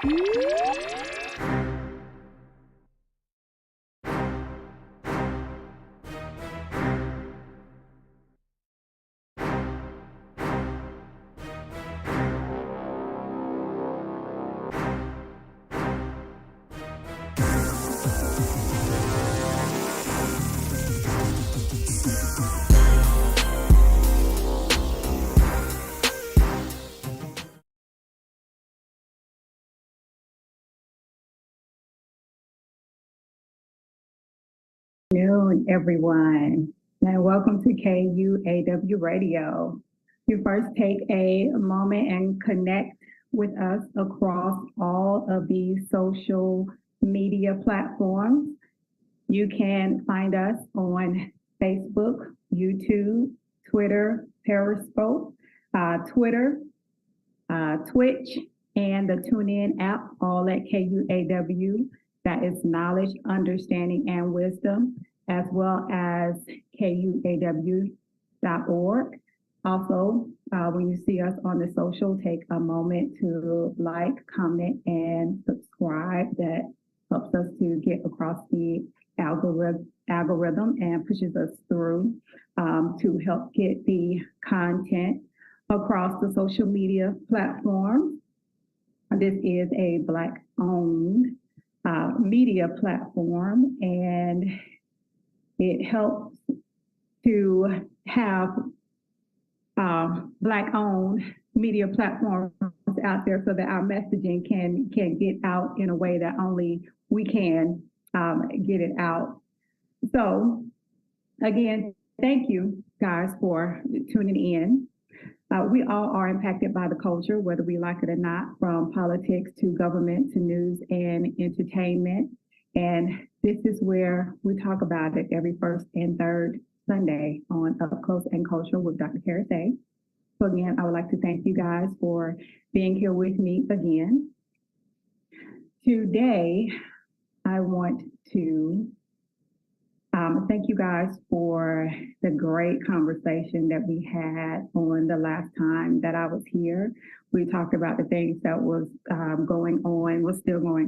Good afternoon, everyone, and welcome to KUAW Radio. You first take a moment and connect with us across all of these social media platforms. You can find us on Facebook, YouTube, Twitter, Periscope, Twitter, Twitch, and the TuneIn app, all at KUAW. That is knowledge, understanding, and wisdom, as well as KUAW.org. Also, when you see us on the social, take a moment to like, comment, and subscribe. That helps us to get across the algorithm and pushes us through to help get the content across the social media platforms. This is a Black-owned media platform, and it helps to have Black-owned media platforms out there so that our messaging can get out in a way that only we can get it out. So again, thank you guys for tuning in. We all are impacted by the culture, whether we like it or not, from politics to government to news and entertainment. And this is where we talk about it every first and third Sunday on Klose and Kultural with Dr. Karis A. So again, I would like to thank you guys for being here with me again. Today, I want to thank you guys for the great conversation that we had on the last time that I was here. We talked about the things that was still going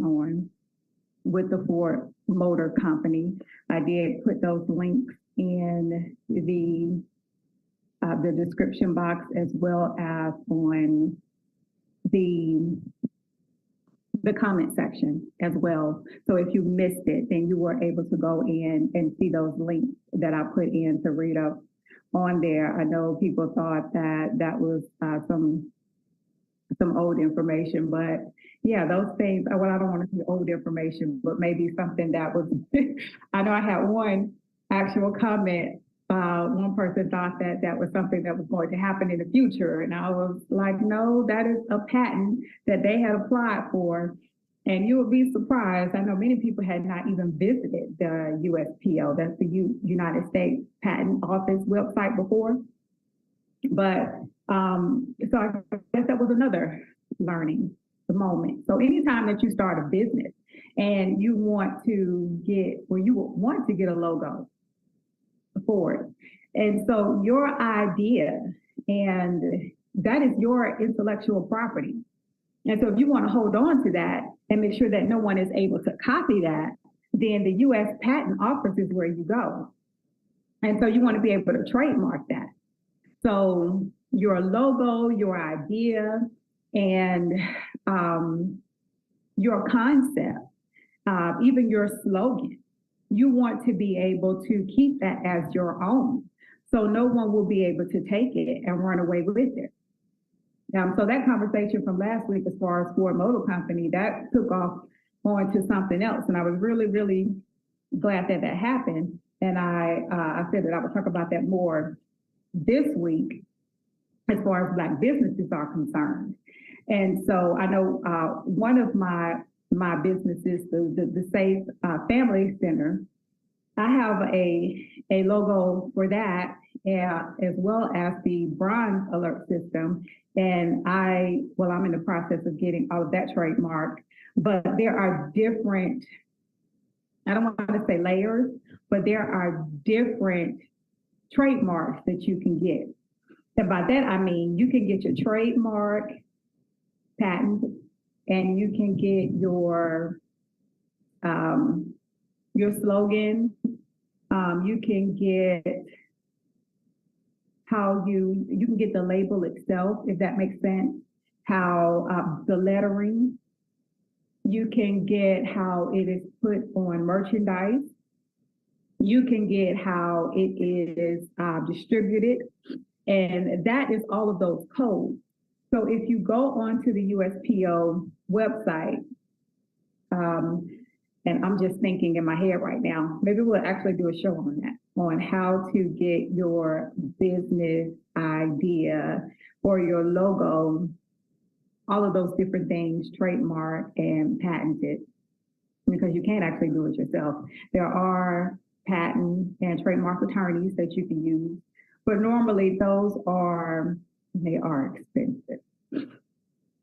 on with the Ford Motor Company. I did put those links in the description box, as well as on the comment section as well. So if you missed it, then you were able to go in and see those links that I put in to read up on there. I know people thought that was some old information, but yeah, those things, well, I don't want to say old information, but maybe something that was, I know I had one actual comment. One person thought that was something that was going to happen in the future. And I was like, no, that is a patent that they had applied for. And you would be surprised. I know many people had not even visited the USPO, that's the United States Patent Office website before. But so I guess that was another learning moment. So anytime that you start a business and you want to get, or you want to get a logo for it. And so your idea, and that is your intellectual property. And so if you want to hold on to that and make sure that no one is able to copy that, then the U.S. Patent Office is where you go. And so you want to be able to trademark that. So your logo, your idea, and your concept, even your slogan, you want to be able to keep that as your own. So no one will be able to take it and run away with it. So that conversation from last week, as far as Ford Motor Company, that took off on to something else. And I was really, really glad that happened. And I said that I would talk about that more this week as far as Black businesses are concerned. And so I know one of my businesses, the Safe Family Center, I have a logo for that, as well as the bronze alert system. And I'm in the process of getting all of that trademarked, but there are different, I don't want to say layers, but there are different trademarks that you can get. And by that, I mean, you can get your trademark, patent, and you can get your slogan. You can get how you can get the label itself, if that makes sense. How the lettering. You can get how it is put on merchandise. You can get how it is distributed, and that is all of those codes. So if you go onto the USPO website, and I'm just thinking in my head right now, maybe we'll actually do a show on that, on how to get your business idea or your logo, all of those different things, trademarked and patented, because you can't actually do it yourself. There are patent and trademark attorneys that you can use, but normally they are expensive.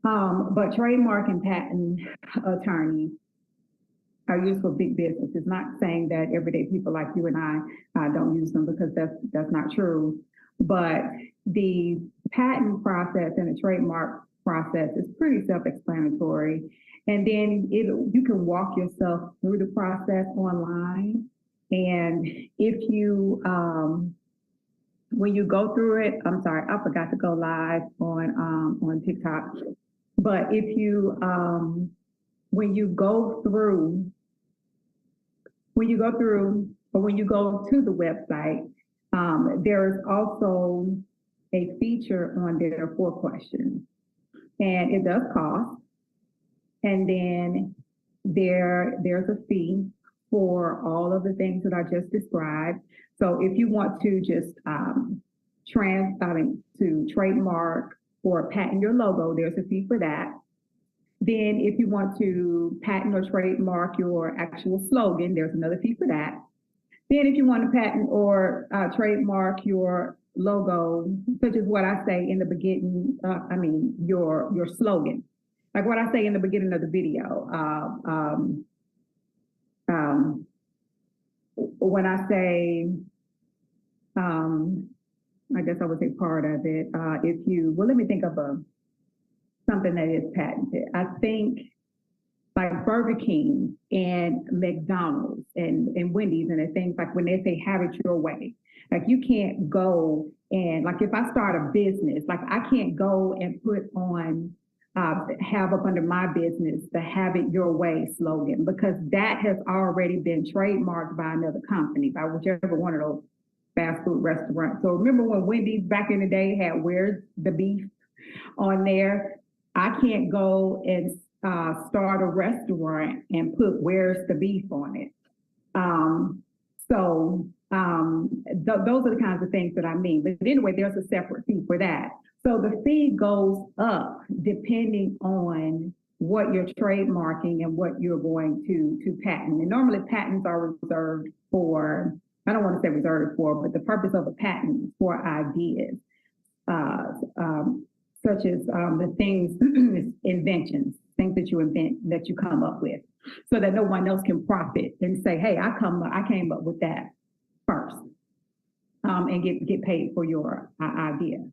But trademark and patent attorneys are used for big business. It's not saying that everyday people like you and I don't use them, because that's not true. But the patent process and the trademark process is pretty self-explanatory. And then you can walk yourself through the process online. And if you, when you go through it, I'm sorry, I forgot to go live on TikTok. But if you, when you go to the website, there's also a feature on there for questions, and it does cost. And then there's a fee for all of the things that I just described. So if you want to just to trademark or patent your logo, there's a fee for that. Then if you want to patent or trademark your actual slogan, there's another fee for that. Then if you want to patent or trademark your logo, such as what I say in the beginning, your slogan, like what I say in the beginning of the video. When I say, I guess I would say part of it, let me think of something that is patented. I think like Burger King and McDonald's and Wendy's and the things, like when they say have it your way, like you can't go and, like if I start a business, like I can't go and put on, have up under my business the have it your way slogan, because that has already been trademarked by another company, by whichever one of those fast food restaurants. So remember when Wendy's back in the day had where's the beef on there? I can't go and start a restaurant and put where's the beef on it. Those are the kinds of things that I mean. But anyway, there's a separate fee for that. So the fee goes up depending on what you're trademarking and what you're going to patent. And normally patents are reserved for, I don't want to say reserved for, but the purpose of a patent is for ideas, such as the things, inventions, things that you invent, that you come up with, so that no one else can profit and say, hey, I came up with that first, and get paid for your idea.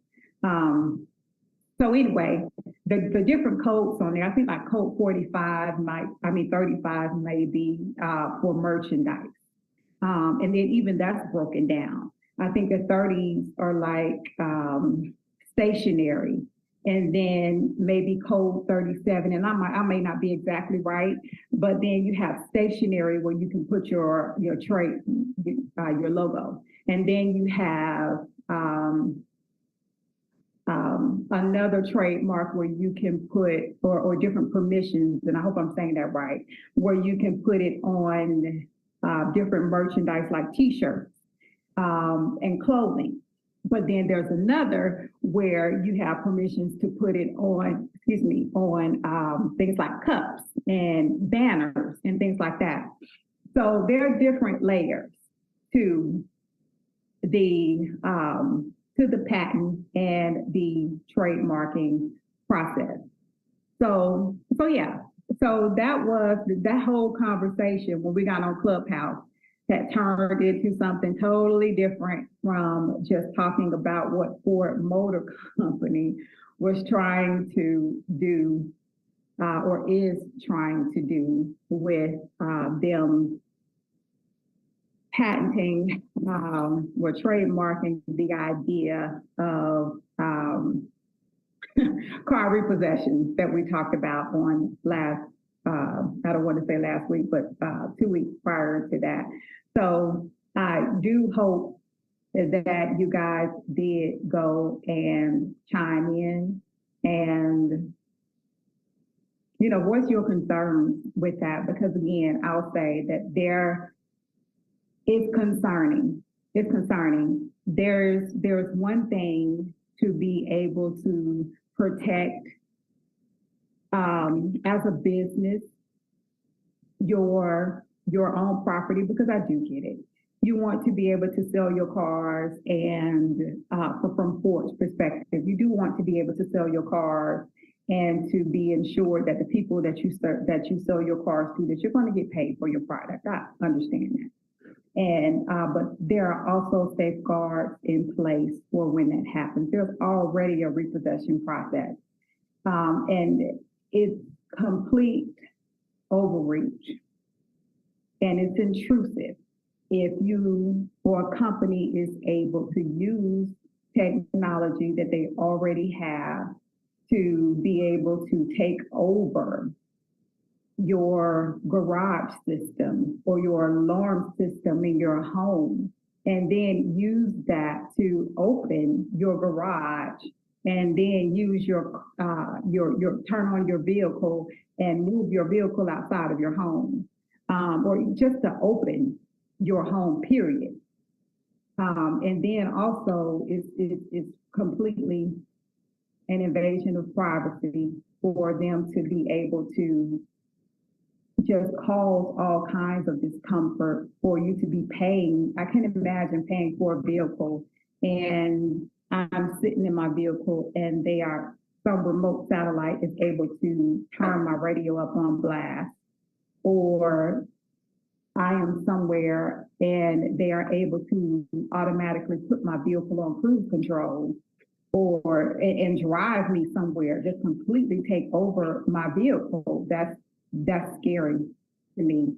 So anyway, the different codes on there, I think like code 35 35 may be for merchandise. And then even that's broken down. I think the 30s are like stationery, and then maybe code 37, and I may not be exactly right, but then you have stationery where you can put your trade, your logo. And then you have another trademark where you can put, or different permissions, and I hope I'm saying that right, where you can put it on different merchandise like t-shirts and clothing. But then there's another where you have permissions to put it on, things like cups and banners and things like that. So there are different layers to the patent and the trademarking process. So yeah. So that was that whole conversation when we got on Clubhouse that turned into something totally different from just talking about what Ford Motor Company was trying to do or is trying to do with them patenting or trademarking the idea of car repossessions that we talked about on last, I don't want to say last week, but 2 weeks prior to that. So I do hope that you guys did go and chime in and, you know, voice your concerns with that, because again, I'll say that it's concerning. It's concerning. There's one thing to be able to protect as a business your own property, because I do get it. You want to be able to sell your cars, and from Ford's perspective, you do want to be able to sell your cars and to be ensured that the people that you sell your cars to, that you're going to get paid for your product. I understand that. And but there are also safeguards in place for when that happens. There's already a repossession process, and it's complete overreach, and it's intrusive if you or a company is able to use technology that they already have to be able to take over your garage system or your alarm system in your home, and then use that to open your garage, and then use your turn on your vehicle and move your vehicle outside of your home, or just to open your home, period. And then also it's completely an invasion of privacy for them to be able to just cause all kinds of discomfort for you to be paying. I can imagine paying for a vehicle, and I'm sitting in my vehicle and some remote satellite is able to turn my radio up on blast, or I am somewhere and they are able to automatically put my vehicle on cruise control, or and drive me somewhere, just completely take over my vehicle. That's scary to me.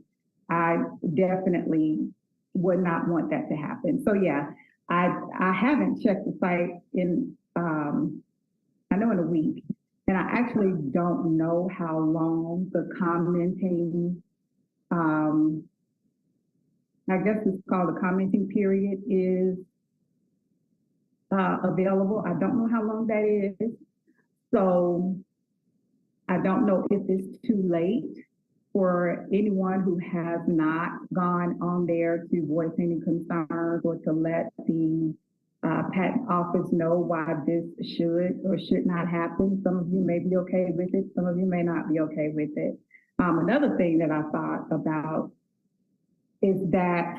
I definitely would not want that to happen. So yeah, I haven't checked the site in I know in a week, and I actually don't know how long the commenting I guess it's called the commenting period is available. I don't know how long that is. So I don't know if it's too late for anyone who has not gone on there to voice any concerns or to let the patent office know why this should or should not happen. Some of you may be okay with it. Some of you may not be okay with it. Another thing that I thought about is that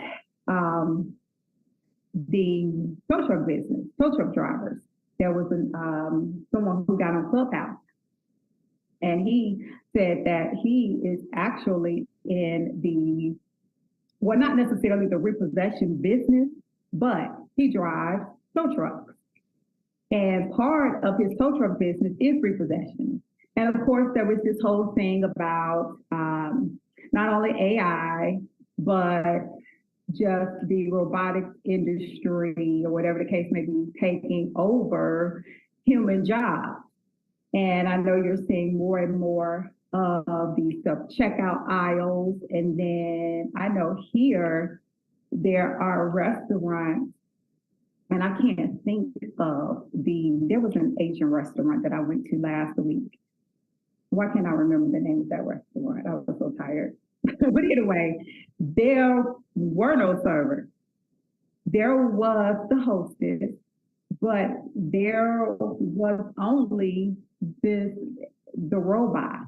the tow truck business, tow truck drivers, there was someone who got on Clubhouse, and he said that he is actually in well, not necessarily the repossession business, but he drives tow trucks. And part of his tow truck business is repossession. And of course, there was this whole thing about not only AI, but just the robotics industry, or whatever the case may be, taking over human jobs. And I know you're seeing more and more of these self-checkout aisles. And then I know here there are restaurants, and I can't think of there was an Asian restaurant that I went to last week. Why can't I remember the name of that restaurant? I was so tired. But anyway, there were no servers. There was the hostess, but there was only the robot.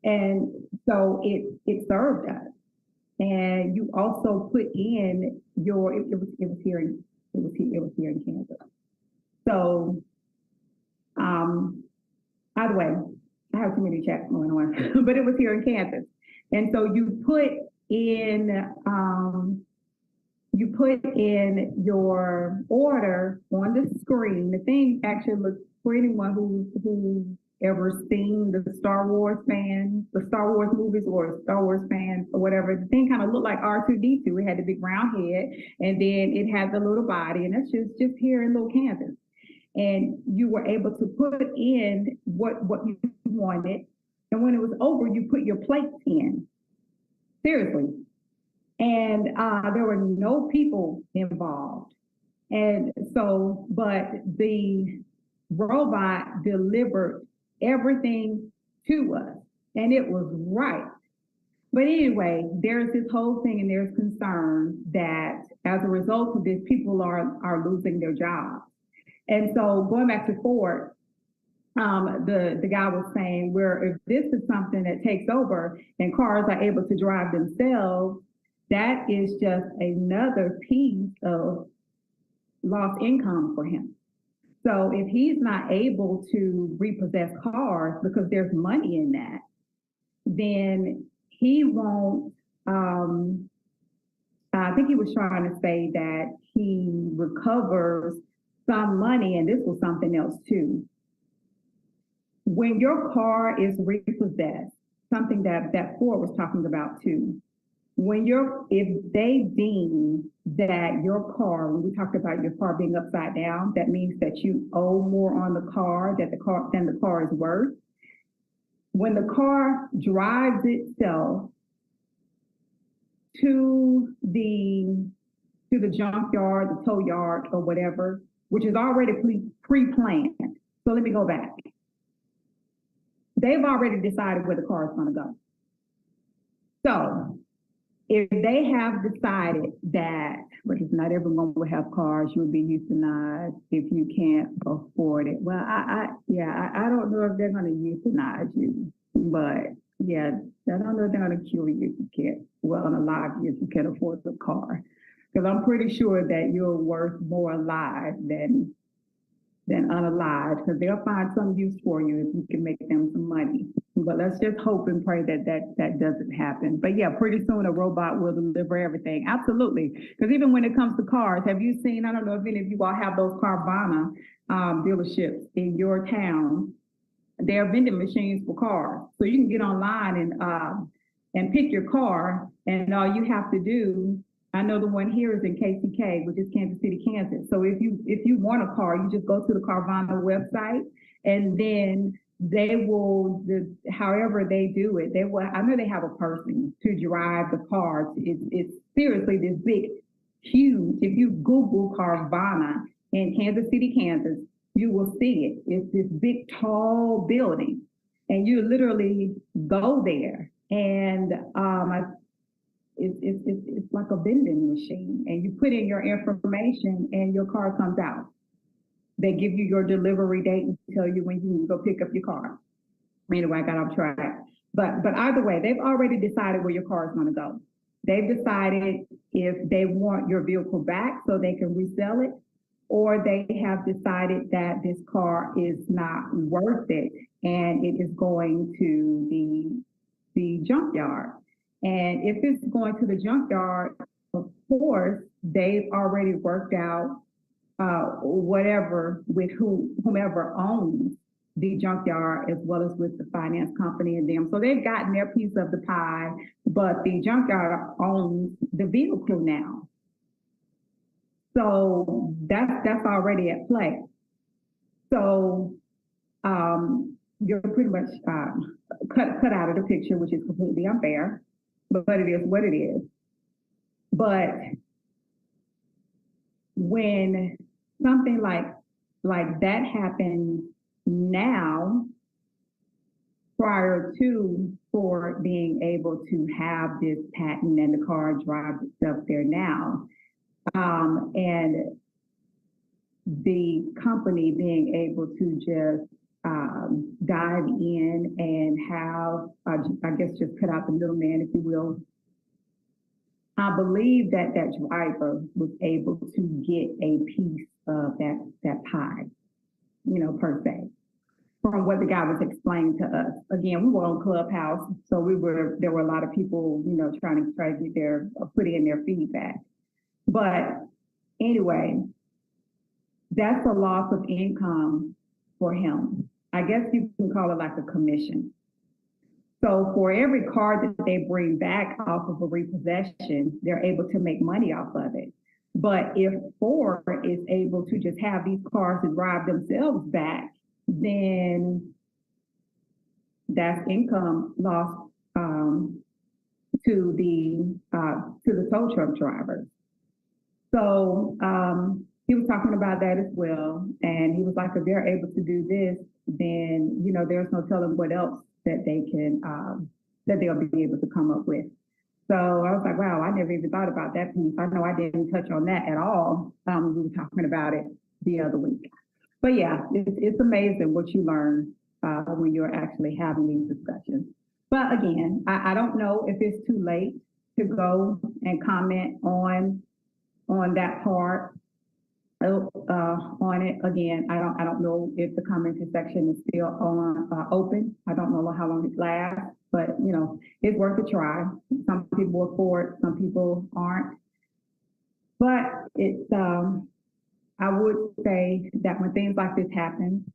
And so it served us. And you also put in it was here in Kansas. So either way, I have too many chats going on, but it was here in Kansas. And so you put in your order on the screen. The thing actually looks, for anyone who ever seen the Star Wars fans, the Star Wars movies or Star Wars fans or whatever, the thing kind of looked like R2D2. It had the big round head, and then it had the little body, and that's just here in Little Kansas. And you were able to put in what you wanted, and when it was over, you put your plates in. Seriously. And there were no people involved. And so, but the robot delivered everything to us, and it was right. But anyway, there's this whole thing, and there's concern that as a result of this, people are losing their jobs. And so going back to Ford, the guy was saying, where if this is something that takes over and cars are able to drive themselves, that is just another piece of lost income for him. So if he's not able to repossess cars because there's money in that, then he won't, I think he was trying to say that he recovers some money, and this was something else too. When your car is repossessed, something that Ford was talking about too, if they deem that your car, when we talked about your car being upside down, that means that you owe more on the car than the car is worth. When the car drives itself to the junkyard, the tow yard, or whatever, which is already pre-planned. So let me go back. They've already decided where the car is going to go. So if they have decided that, because not everyone will have cars, you'll be euthanized if you can't afford it. Well, I don't know if they're going to euthanize you, but yeah, I don't know if they're going to kill you if you can't, well, unalive you if you can't afford the car. Because I'm pretty sure that you're worth more alive than unalive, because they'll find some use for you if you can make them some money. But let's just hope and pray that doesn't happen. But yeah, pretty soon a robot will deliver everything. Absolutely. Because even when it comes to cars, have you seen, I don't know if any of you all have those Carvana dealerships in your town. They're vending machines for cars. So you can get online and pick your car, and all you have to do, I know the one here is in KCK, which is Kansas City, Kansas. So if you want a car, you just go to the Carvana website, and then they will, however they do it, I know they have a person to drive the car. It's seriously this big, huge, if you Google Carvana in Kansas City, Kansas, you will see it. It's this big, tall building, and you literally go there, and it's like a vending machine, and you put in your information and your car comes out. They give you your delivery date and tell you when you need to go pick up your car. Anyway, I got off track. But either way, they've already decided where your car is going to go. They've decided if they want your vehicle back so they can resell it, or they have decided that this car is not worth it and it is going to the junkyard. And if it's going to the junkyard, of course, they've already worked out whatever with whomever owns the junkyard, as well as with the finance company and them. So they've gotten their piece of the pie, but the junkyard owns the vehicle now. So that's already at play. So you're pretty much cut out of the picture, which is completely unfair, but it is what it is. But when something like that happens now, prior to Ford being able to have this patent and the car drives itself there now, and the company being able to just dive in and have, I guess, just cut out the middleman, if you will. I believe that driver was able to get a piece of that pie, per se, from what the guy was explaining to us. Again, we were on Clubhouse, so there were a lot of people, trying to get put in their feedback. But anyway, that's a loss of income for him. I guess you can call it like a commission. So for every car that they bring back off of a repossession, they're able to make money off of it. But if Ford is able to just have these cars to drive themselves back, then that's income lost to the tow truck drivers. So he was talking about that as well, and he was like, if they're able to do this, then there's no telling what else that they can that they'll be able to come up with. So I was like, wow, I never even thought about that piece. I know I didn't touch on that at all. We were talking about it the other week. But yeah, it's amazing what you learn when you're actually having these discussions. But again, I don't know if it's too late to go and comment on that part on it. Again, I don't know if the commenting section is still on open. I don't know how long it lasts, but it's worth a try. Some people are for it, some people aren't. But it's I would say that when things like this happen,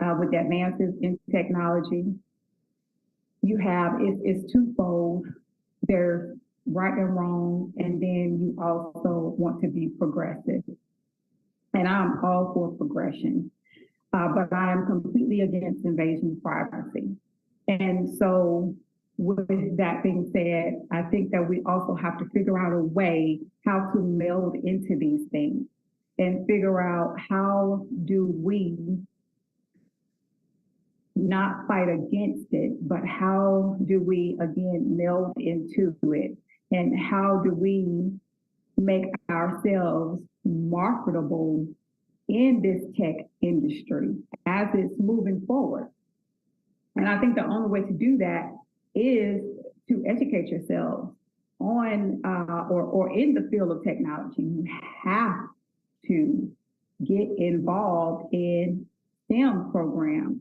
with the advances in technology, you have it's twofold. There's right and wrong, and then you also want to be progressive. And I'm all for progression, but I am completely against invasion of privacy. And so with that being said, I think that we also have to figure out a way how to meld into these things and figure out how do we not fight against it, but how do we, again, meld into it? And how do we make ourselves marketable in this tech industry as it's moving forward? And I think the only way to do that is to educate yourselves on or in the field of technology. You have to get involved in STEM programs.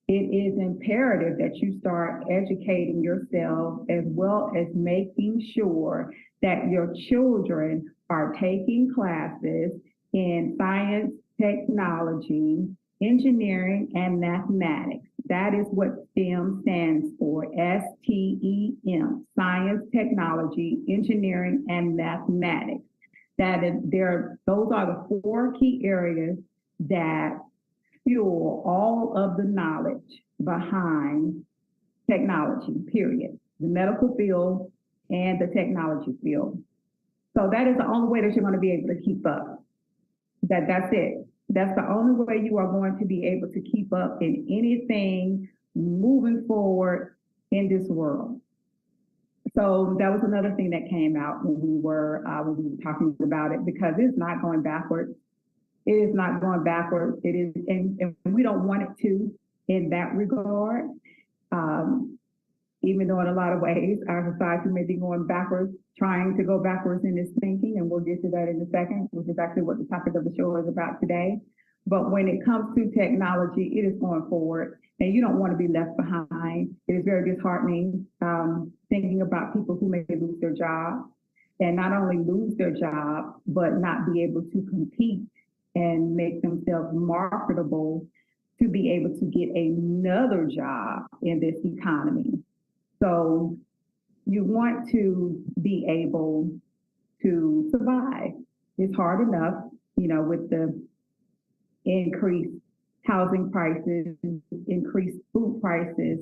It is imperative that you start educating yourself as well as making sure that your children are taking classes in science, technology, engineering, and mathematics. That is what STEM stands for, STEM, science, technology, engineering, and mathematics. Those are the 4 key areas that fuel all of the knowledge behind technology, period. The medical field and the technology field. So that is the only way that you're going to be able to keep up. That's it. That's the only way you are going to be able to keep up in anything moving forward in this world. So that was another thing that came out when we were talking about it, because it's not going backwards. It is not going backwards. It is, and we don't want it to in that regard. Even though in a lot of ways our society may be going backwards, trying to go backwards in its thinking, and we'll get to that in a second, which is actually what the topic of the show is about today. But when it comes to technology, it is going forward, and you don't want to be left behind. It is very disheartening thinking about people who may lose their job, and not only lose their job, but not be able to compete and make themselves marketable to be able to get another job in this economy. So you want to be able to survive. It's hard enough, with the increased housing prices, increased food prices,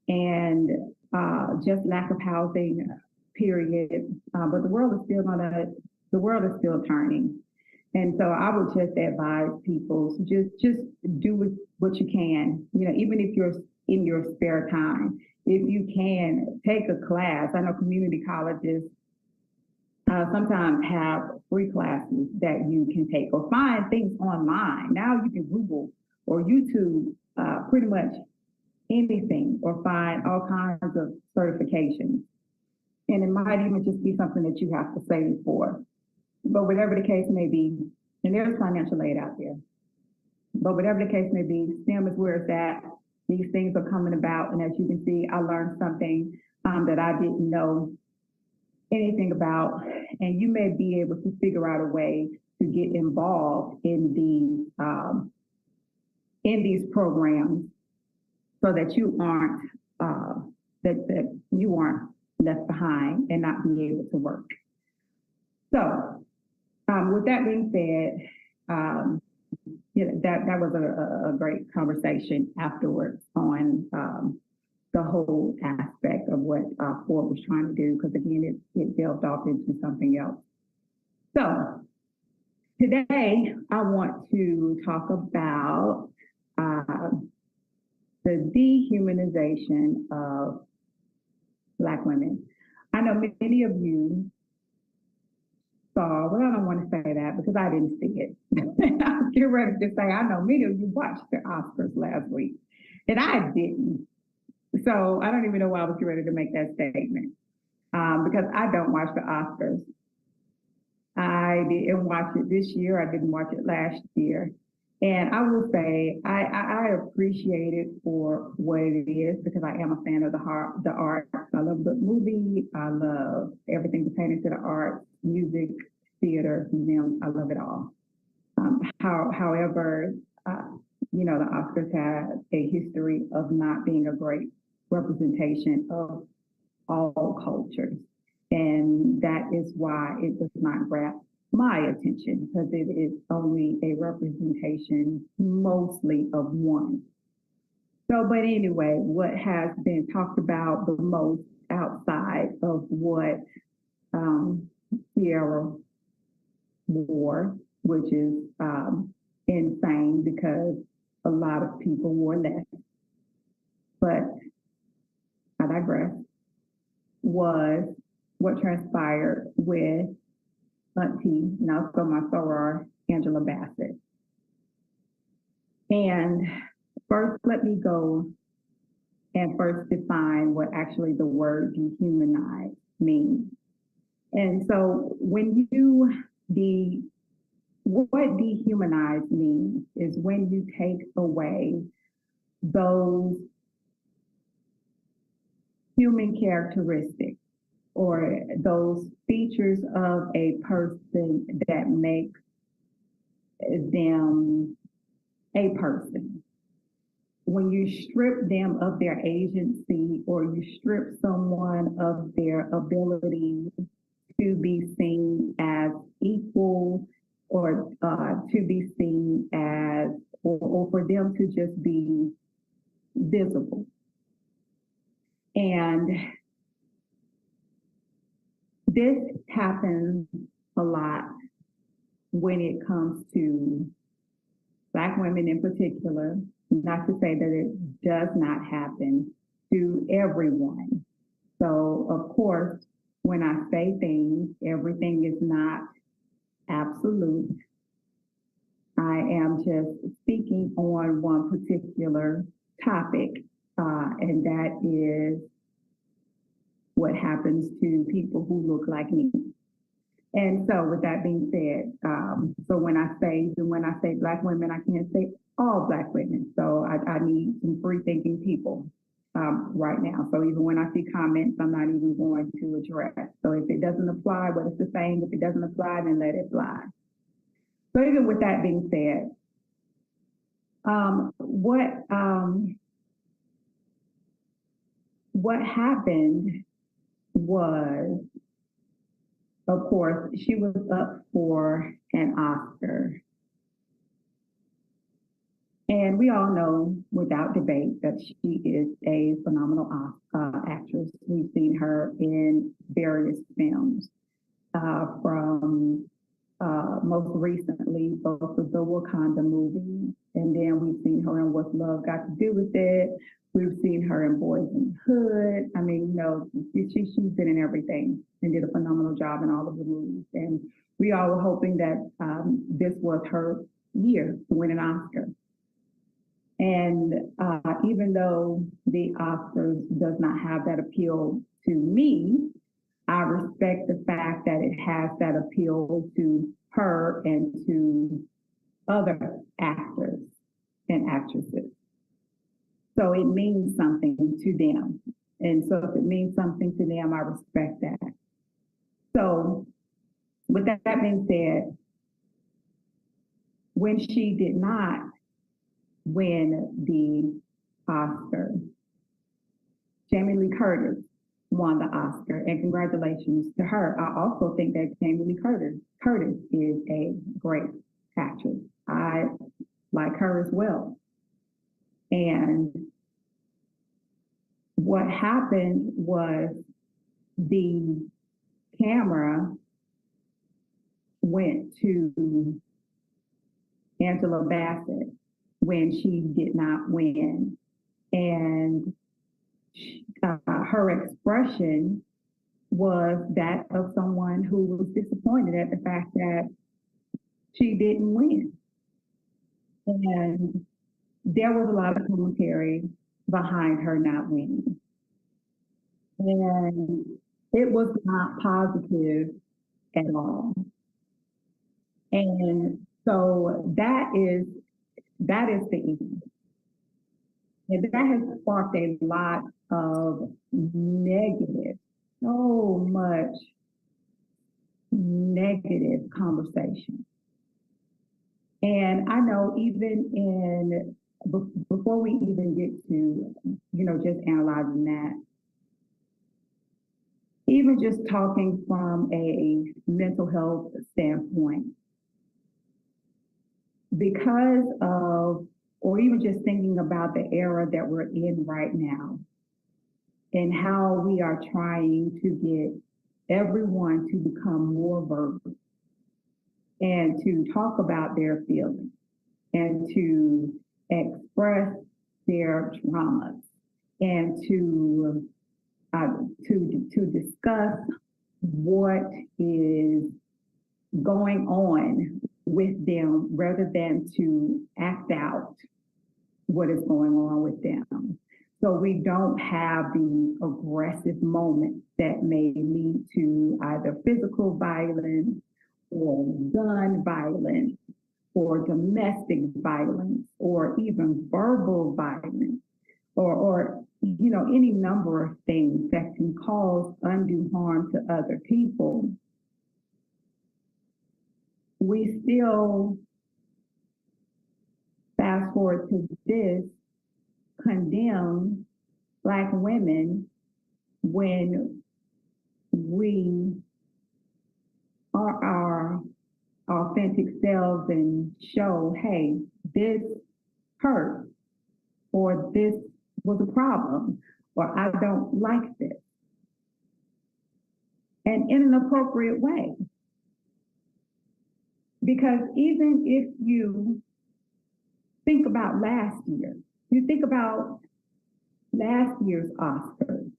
and just lack of housing, period. But the world is still turning. And so I would just advise people to just do what you can, even if you're in your spare time. If you can, take a class. I know community colleges sometimes have free classes that you can take, or find things online. Now you can Google or YouTube pretty much anything, or find all kinds of certifications. And it might even just be something that you have to save for. But whatever the case may be, and there's financial aid out there, but whatever the case may be, STEM is where it's at. These things are coming about, and as you can see, I learned something that I didn't know anything about, and you may be able to figure out a way to get involved in in these programs so that you aren't that you aren't left behind and not be able to work. So with that being said, that was a great conversation afterwards on the whole aspect of what Ford was trying to do, because again, it delved off into something else. So today, I want to talk about the dehumanization of Black women. I know many of you saw, well, I don't want to say that because I didn't see it. I was getting ready to say, I know many of you watched the Oscars last week, and I didn't. So I don't even know why I was getting ready to make that statement, because I don't watch the Oscars. I didn't watch it this year. I didn't watch it last year. And I will say I appreciate it for what it is, because I am a fan of the art. I love the movie. I love everything pertaining to the arts, music, theater, museums. I love it all. However, the Oscars have a history of not being a great representation of all cultures. And that is why it does not grab my attention, because it is only a representation mostly of one. So, but anyway, what has been talked about the most outside of what KUAW wore, which is insane because a lot of people wore less, but I digress, was what transpired with Auntie, and also my soror, Angela Bassett. And first, let me go and first define what actually the word dehumanize means. And so when what dehumanize means is when you take away those human characteristics or those features of a person that make them a person. When you strip them of their agency, or you strip someone of their ability to be seen as equal, or to be seen as, or for them to just be visible. And this happens a lot when it comes to Black women in particular, not to say that it does not happen to everyone. So, of course, when I say things, everything is not absolute. I am just speaking on one particular topic, and that is what happens to people who look like me. And so with that being said, so when I say Black women, I can't say all Black women. So I need some free thinking people right now. So even when I see comments, I'm not even going to address. So if it doesn't apply, what it's the same. If it doesn't apply, then let it fly. So even with that being said, what happened was, of course, she was up for an Oscar. And we all know without debate that she is a phenomenal actress. We've seen her in various films, from most recently, both of the Wakanda movies, and then we've seen her in What's Love Got to Do with It. We've seen her in Boys in the Hood. I mean, she's been in everything and did a phenomenal job in all of the movies. And we all were hoping that this was her year to win an Oscar. And even though the Oscars does not have that appeal to me, I respect the fact that it has that appeal to her and to other actors and actresses. So it means something to them. And so if it means something to them, I respect that. So with that being said, when she did not win the Oscar. Jamie Lee Curtis won the Oscar, and congratulations to her. I also think that Jamie Lee Curtis is a great actress. I like her as well. And what happened was the camera went to Angela Bassett when she did not win. And her expression was that of someone who was disappointed at the fact that she didn't win. And there was a lot of commentary behind her not winning. And it was not positive at all. And so that is the issue. And that has sparked a lot of negative, so much negative conversation. And I know even before we even get to, just analyzing that, even just talking from a mental health standpoint, because of, or even just thinking about the era that we're in right now and how we are trying to get everyone to become more verbal and to talk about their feelings and to express their traumas and to discuss what is going on with them rather than to act out what is going on with them. So we don't have these aggressive moments that may lead to either physical violence or gun violence or domestic violence or even verbal violence or any number of things that can cause undue harm to other people. We still, fast forward to this, condemn Black women when we are our authentic selves and show, hey, this hurt, or this was a problem, or I don't like this. And in an appropriate way. Because even if you think about last year, you think about last year's Oscars,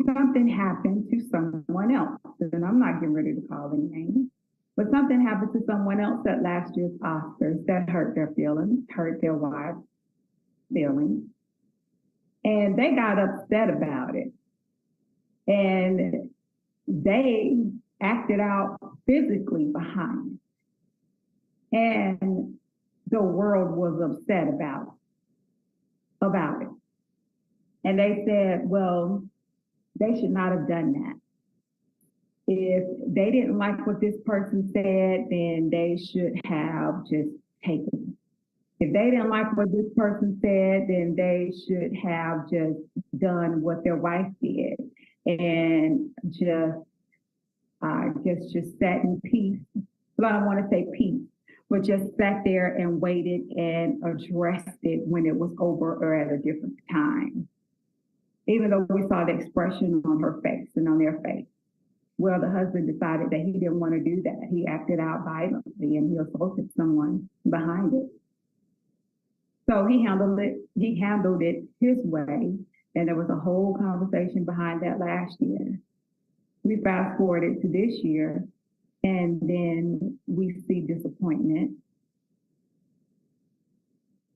something happened to someone else. And I'm not getting ready to call any names, but something happened to someone else at last year's Oscars that hurt their feelings, hurt their wives' feelings. And they got upset about it. And they acted out physically behind it. And the world was upset about it. And they said, well, they should not have done that. If they didn't like what this person said, then they should have just taken it. If they didn't like what this person said, then they should have just done what their wife did and just sat in peace. Well, I don't want to say peace, but just sat there and waited and addressed it when it was over or at a different time. Even though we saw the expression on her face and on their face. Well, the husband decided that he didn't want to do that. He acted out violently and he assaulted someone behind it. So he handled it his way, and there was a whole conversation behind that last year. We fast forwarded to this year, and then we see disappointment,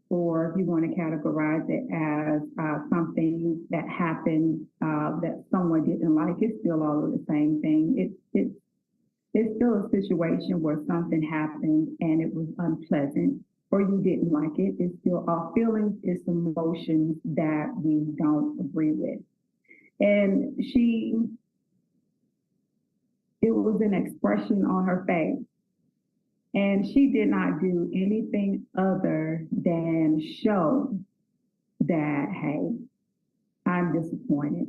or if you want to categorize it as something that happened that someone didn't like, it's still all of the same thing. It's still a situation where something happened and it was unpleasant, or you didn't like it. It's still our feelings, it's emotions that we don't agree with. And it was an expression on her face. And she did not do anything other than show that, hey, I'm disappointed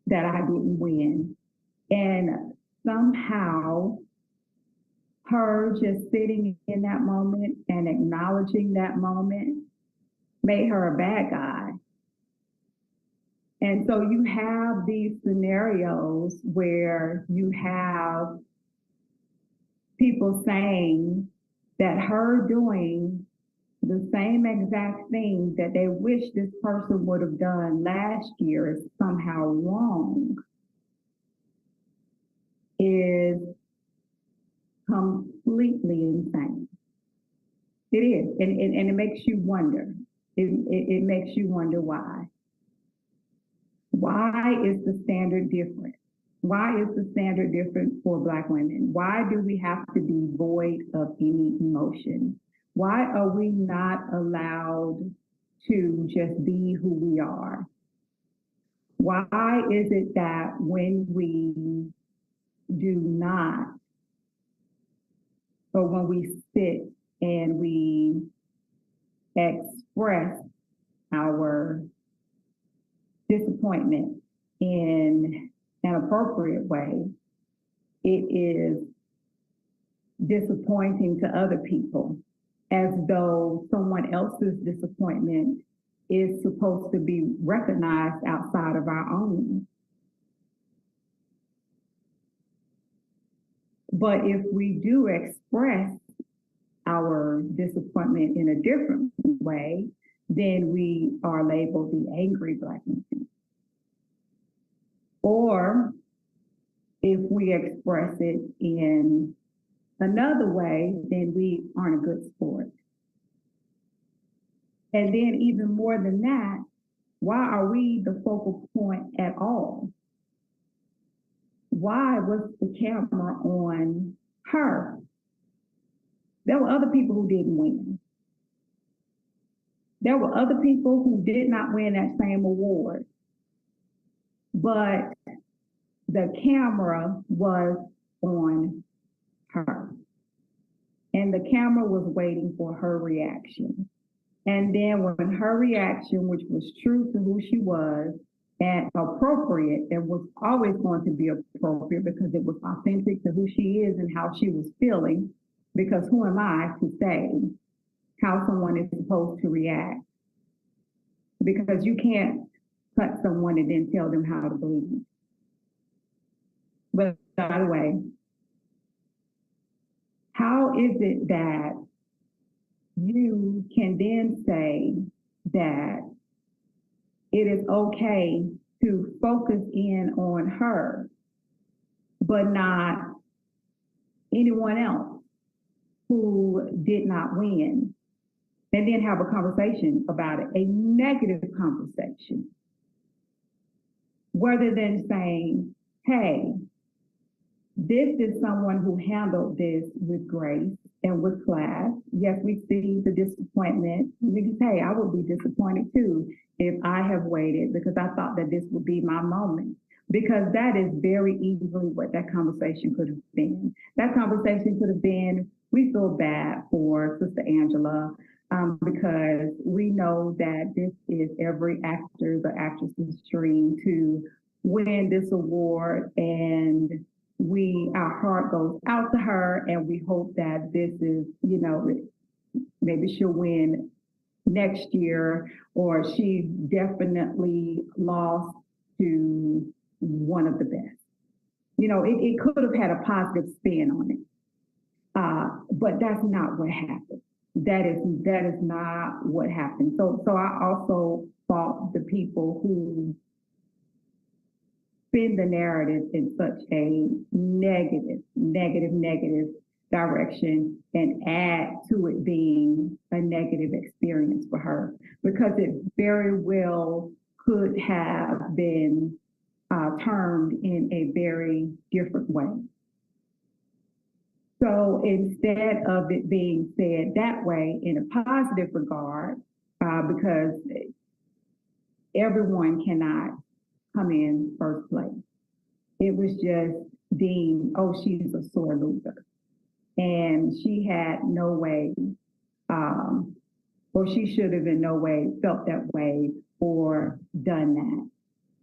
that I didn't win. And somehow her just sitting in that moment and acknowledging that moment made her a bad guy. And so you have these scenarios where you have people saying that her doing the same exact thing that they wish this person would have done last year is somehow wrong is completely insane. It is, and it makes you wonder. It makes you wonder why. Why is the standard different? Why is the standard different for Black women? Why do we have to be void of any emotion? Why are we not allowed to just be who we are? Why is it that when we do not, or when we sit and we express our disappointment in an appropriate way, it is disappointing to other people, as though someone else's disappointment is supposed to be recognized outside of our own. But if we do express our disappointment in a different way, then we are labeled the angry Black woman. Or if we express it in another way, then we aren't a good sport. And then even more than that, why are we the focal point at all? Why was the camera on her? There were other people who didn't win. There were other people who did not win that same award. But the camera was on her. And the camera was waiting for her reaction. And then when her reaction, which was true to who she was and appropriate, and was always going to be appropriate because it was authentic to who she is and how she was feeling, because who am I to say how someone is supposed to react? Because you can't cut someone and then tell them how to bleed. But by the way, how is it that you can then say that it is okay to focus in on her, but not anyone else who did not win, and then have a conversation about it, a negative conversation, rather than saying, hey, this is someone who handled this with grace and with class. Yes, we see the disappointment. We can say, I would be disappointed too if I have waited because I thought that this would be my moment. Because that is very easily what that conversation could have been. That conversation could have been, we feel bad for Sister Angela because we know that this is every actor's or actress's dream to win this award, and our heart goes out to her, and we hope that this is, maybe she'll win next year, or she definitely lost to one of the best. It could have had a positive spin on it, but that's not what happened. That is not what happened. So I also fault the people who spin the narrative in such a negative direction and add to it being a negative experience for her, because it very well could have been termed in a very different way. So instead of it being said that way in a positive regard, because everyone cannot come in first place, it was just deemed, oh, she's a sore loser. and she had no way, um, or she should have in no way felt that way or done that.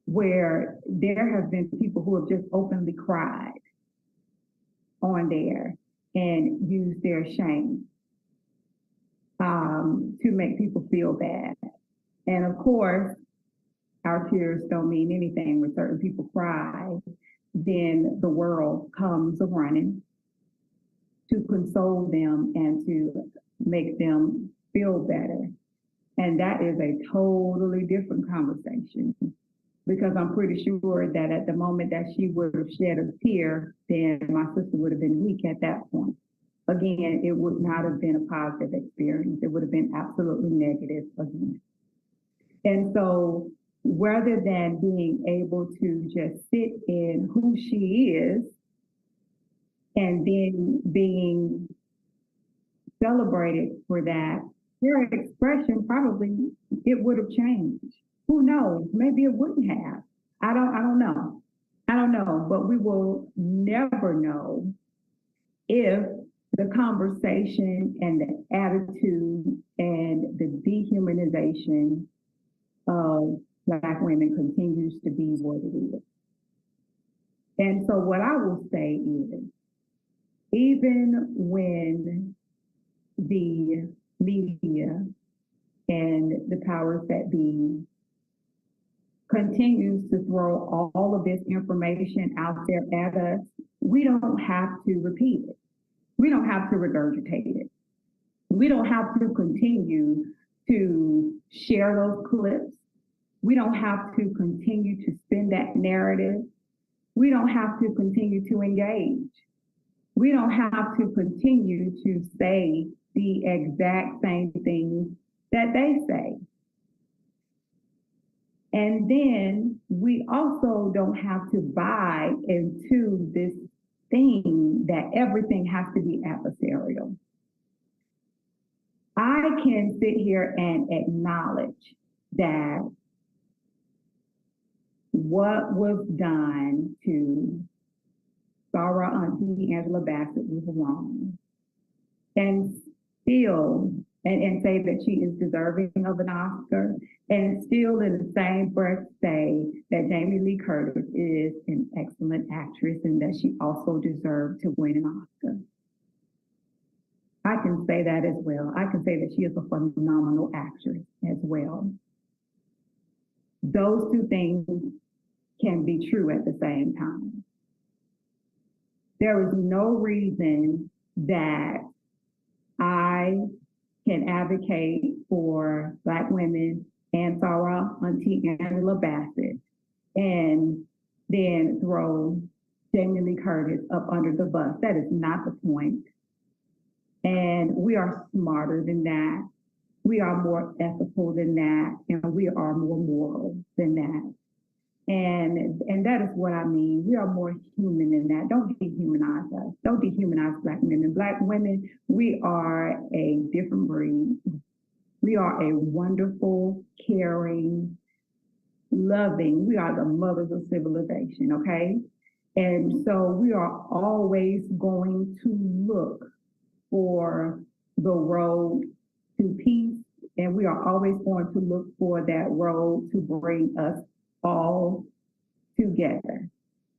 Where there have been people who have just openly cried on there and used their shame to make people feel bad. And of course, our tears don't mean anything. When certain people cry, then the world comes running to console them and to make them feel better. And that is a totally different conversation, because I'm pretty sure that at the moment that she would have shed a tear, then my sister would have been weak at that point. Again, it would not have been a positive experience. It would have been absolutely negative again. And so rather than being able to just sit in who she is and then being celebrated for that, her expression probably, it would have changed. Who knows? Maybe it wouldn't have. I don't know. I don't know, but we will never know if the conversation and the attitude and the dehumanization of Black women continues to be what it is. And so what I will say is, even when the media and the powers that be continues to throw all of this information out there at us, we don't have to repeat it. We don't have to regurgitate it. We don't have to continue to share those clips. We don't have to continue to spin that narrative. We don't have to continue to engage. We don't have to continue to say the exact same things that they say. And then we also don't have to buy into this thing that everything has to be adversarial. I can sit here and acknowledge that what was done to Sarah Auntie Angela Bassett was wrong, and still, and say that she is deserving of an Oscar, and still in the same breath say that Jamie Lee Curtis is an excellent actress and that she also deserved to win an Oscar. I can say that as well. I can say that she is a phenomenal actress as well. Those two things can be true at the same time. There is no reason that I can advocate for Black women and Sarah Auntie Angela Bassett and then throw Jamie Lee Curtis up under the bus. That is not the point. And we are smarter than that. We are more ethical than that. And we are more moral than that. And that is what I mean. We are more human than that. Don't dehumanize us. Don't dehumanize Black women. Black women, we are a different breed. We are a wonderful, caring, loving. We are the mothers of civilization, okay? And so we are always going to look for the road to peace. And we are always going to look for that road to bring us all together.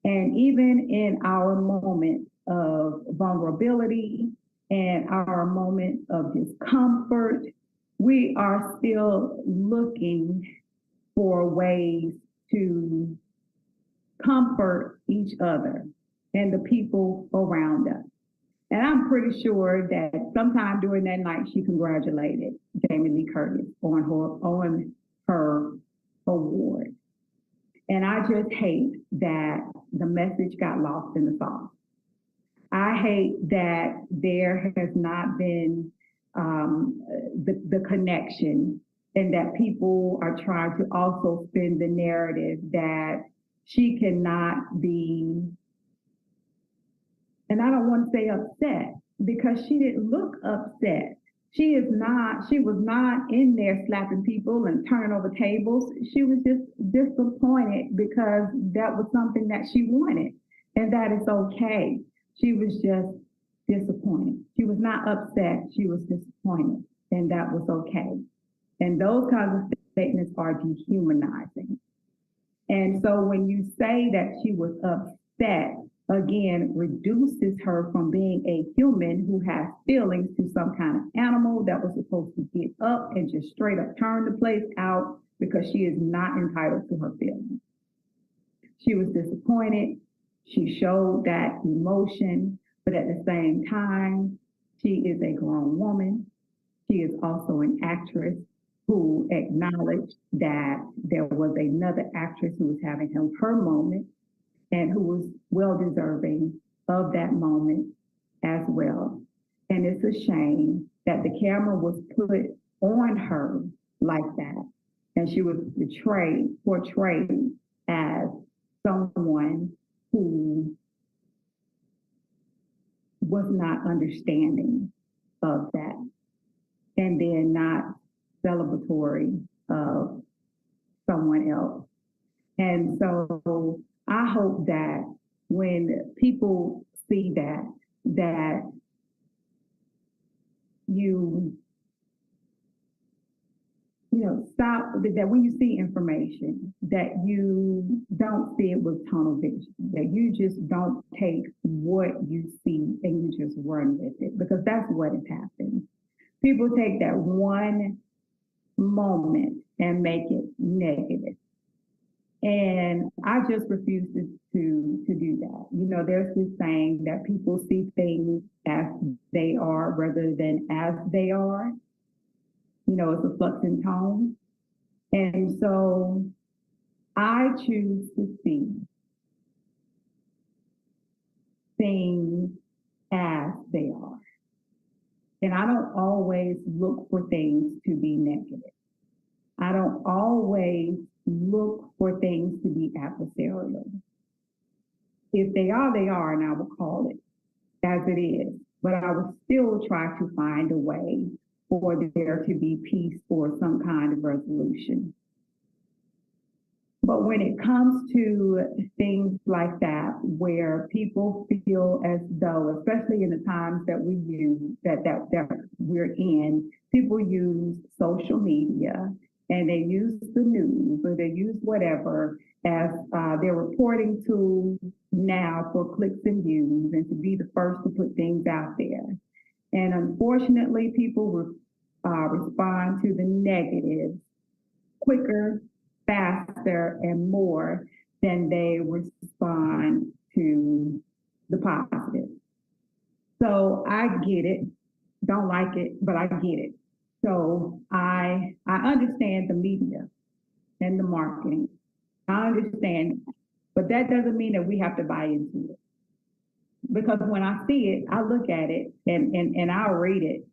And even in our moment of vulnerability and our moment of discomfort, we are still looking for ways to comfort each other and the people around us. And I'm pretty sure that sometime during that night, she congratulated Jamie Lee Curtis on her award. And I just hate that the message got lost in the sauce. I hate that there has not been the connection, and that people are trying to also spin the narrative that she cannot be, and I don't want to say upset, because she didn't look upset. She was not in there slapping people and turning over tables. She was just disappointed because that was something that she wanted, and that is okay. She was just disappointed. She was not upset, she was disappointed, and that was okay. And those kinds of statements are dehumanizing. And so when you say that she was upset, again, reduces her from being a human who has feelings to some kind of animal that was supposed to get up and just straight up turn the place out because she is not entitled to her feelings. She was disappointed. She showed that emotion, but at the same time, she is a grown woman. She is also an actress who acknowledged that there was another actress who was having her moment and who was well deserving of that moment as well. And it's a shame that the camera was put on her like that. And she was portrayed as someone who was not understanding of that, and then not celebratory of someone else. And so I hope that when people see that stop, that when you see information, that you don't see it with tunnel vision, that you just don't take what you see and you just run with it, because that's what has happened. People take that one moment and make it negative. And I just refuse to do that. There's this saying that people see things as they are rather than as they are. It's a flux in tone. And so I choose to see things as they are. And I don't always look for things to be negative. I don't always look for things to be adversarial. If they are, they are, and I will call it as it is. But I will still try to find a way for there to be peace or some kind of resolution. But when it comes to things like that, where people feel as though, especially in the times that we use, that we're in, people use social media and they use the news or they use whatever as their reporting tool now for clicks and views and to be the first to put things out there. And unfortunately, people respond to the negatives quicker, faster, and more than they respond to the positive. So I get it, don't like it, but I get it. So I understand the media and the marketing. I understand, but that doesn't mean that we have to buy into it. Because when I see it, I look at it and I'll read it,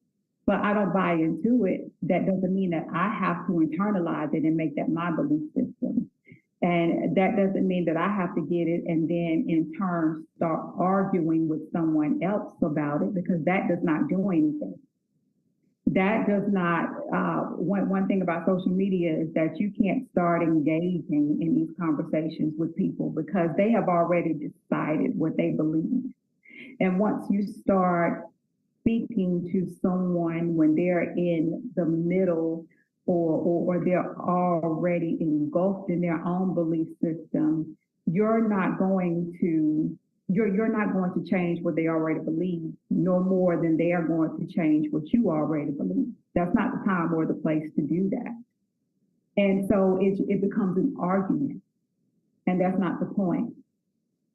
but I don't buy into it. That doesn't mean that I have to internalize it and make that my belief system. And that doesn't mean that I have to get it and then in turn start arguing with someone else about it, because that does not do anything. That does not, one thing about social media is that you can't start engaging in these conversations with people because they have already decided what they believe. And once you start speaking to someone when they're in the middle or they're already engulfed in their own belief system, you're not going to change what they already believe, no more than they are going to change what you already believe. That's not the time or the place to do that. And so it becomes an argument, and that's not the point.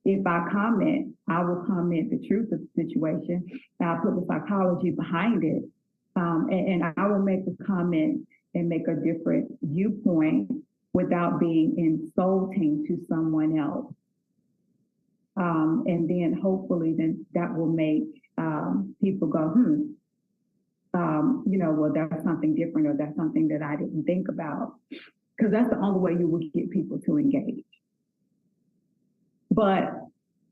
If I comment, I will comment the truth of the situation. I'll put the psychology behind it, and I will make a comment and make a different viewpoint without being insulting to someone else. And then hopefully then that will make people go, well, that's something different, or that's something that I didn't think about. Because that's the only way you will get people to engage. But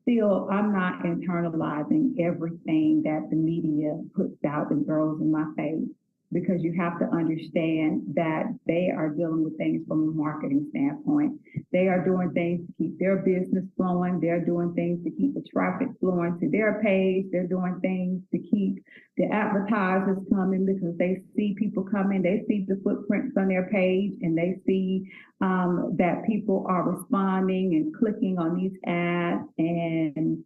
still, I'm not internalizing everything that the media puts out and throws in my face. because you have to understand that they are dealing with things from a marketing standpoint. They are doing things to keep their business flowing. They're doing things to keep the traffic flowing to their page. They're doing things to keep the advertisers coming because they see people coming. They see the footprints on their page, and they see that people are responding and clicking on these ads and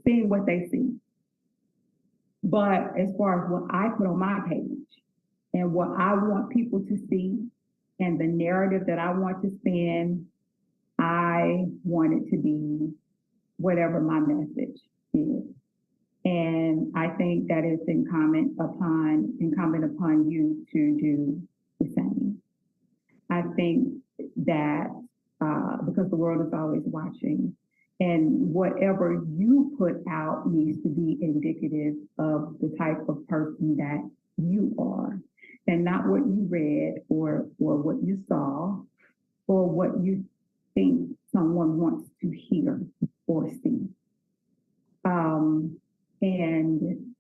seeing what they see. But as far as what I put on my page and what I want people to see and the narrative that I want to spin, I want it to be whatever my message is. And I think that it's incumbent upon you to do the same. I think that because the world is always watching, and whatever you put out needs to be indicative of the type of person that you are, and not what you read or what you saw or what you think someone wants to hear or see. And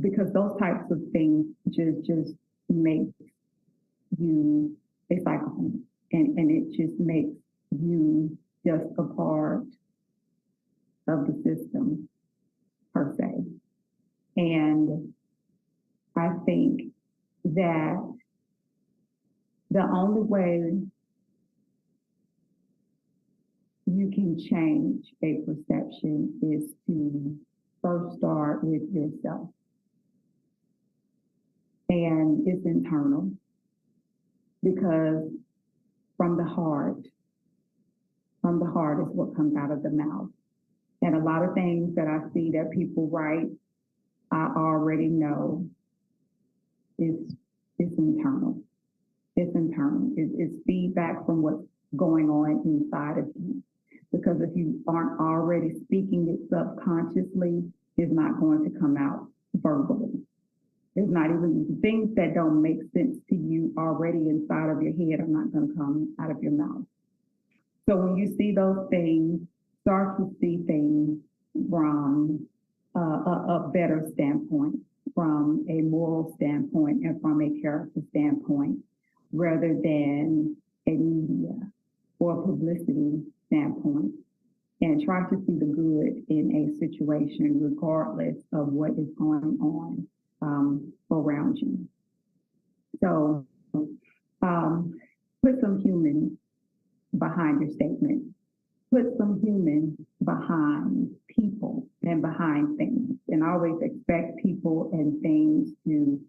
because those types of things just make you a psychopath, and it just makes you just a part of the system per se. And I think that the only way you can change a perception is to first start with yourself. And it's internal, because from the heart is what comes out of the mouth. And a lot of things that I see that people write, I already know it's internal. It's internal. It's feedback from what's going on inside of you. Because if you aren't already speaking it subconsciously, it's not going to come out verbally. It's not even things that don't make sense to you already inside of your head are not going to come out of your mouth. So when you see those things, start to see things from a better standpoint, from a moral standpoint, and from a character standpoint, rather than a media or publicity standpoint. And try to see the good in a situation regardless of what is going on around you. So put some human behind your statement. Put some human behind people and behind things, and always expect people and things to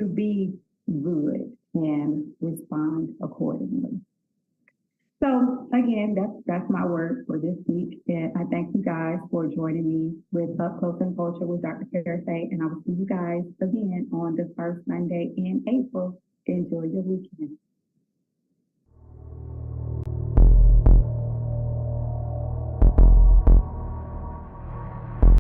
be good and respond accordingly. So again, that's my word for this week. And I thank you guys for joining me with Klose and Kultural with Dr. Parasite. And I will see you guys again on the first Monday in April. Enjoy your weekend.